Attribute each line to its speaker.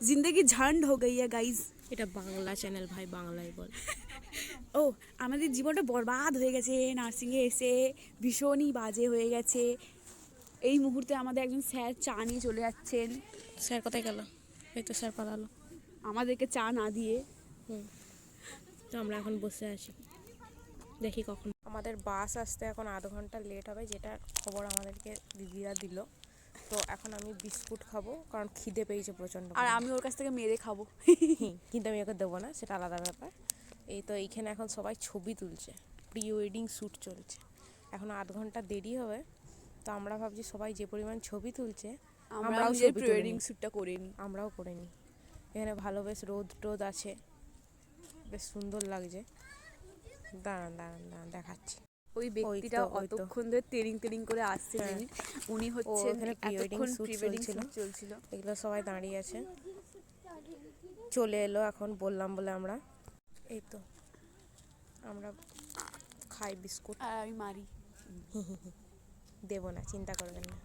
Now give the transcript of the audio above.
Speaker 1: जिंदगी झंड हो गई है गाइज।
Speaker 2: এটা বাংলা চ্যানেল ভাই, বাংলায় বল।
Speaker 1: ও আমাদের জীবনটা বরবাদ হয়ে গেছে নার্সিংয়ে এসে, ভীষণই বাজে হয়ে গেছে। এই মুহূর্তে আমাদের একজন স্যার চা নিয়ে চলে যাচ্ছেন।
Speaker 2: স্যার কোথায় গেল? এই তো স্যার পালালো
Speaker 1: আমাদেরকে চা না দিয়ে।
Speaker 2: তো আমরা এখন বসে আছি, দেখি কখন আমাদের বাস আসতে। এখন আধ ঘন্টা লেট হবে, যেটার খবর আমাদেরকে দিদিরা দিল। তো এখন আমি বিস্কুট খাবো, কারণ খিদে পেয়েছে প্রচণ্ড।
Speaker 1: আর আমি ওর কাছ থেকে মেরে খাবো।
Speaker 2: কিন্তু আমি ওকে দেবো না, সেটা আলাদা ব্যাপার। এই তো এইখানে এখন সবাই ছবি তুলছে, প্রি ওয়েডিং শ্যুট চলছে। এখন আধ ঘন্টা দেরি হবে, তো আমরা ভাবছি সবাই যে পরিমাণ ছবি তুলছে আমরাও ছবি
Speaker 1: প্রি ওয়েডিং শ্যুটটা করে নিই।
Speaker 2: আমরাও করে নিই। এখানে ভালো বেশ রোদ টোদ আছে, বেশ সুন্দর লাগছে। দাঁড়ান দাঁড়ান দাঁড়ান দেখাচ্ছি।
Speaker 1: ওই ব্যক্তিটা অতক্ষণ ধরে তেরিং তেরিং করে আসছিলেন, উনি হচ্ছে
Speaker 2: এখানে প্রি ওয়েডিং শ্যুট
Speaker 1: চলছিল।
Speaker 2: এগুলো সবাই দাঁড়িয়ে আছে, চলে এলো এখন বললাম বলে আমরা। এই তো আমরা খাই বিস্কুট।
Speaker 1: আর আমি মারি।
Speaker 2: দেবো না, চিন্তা করবেন না।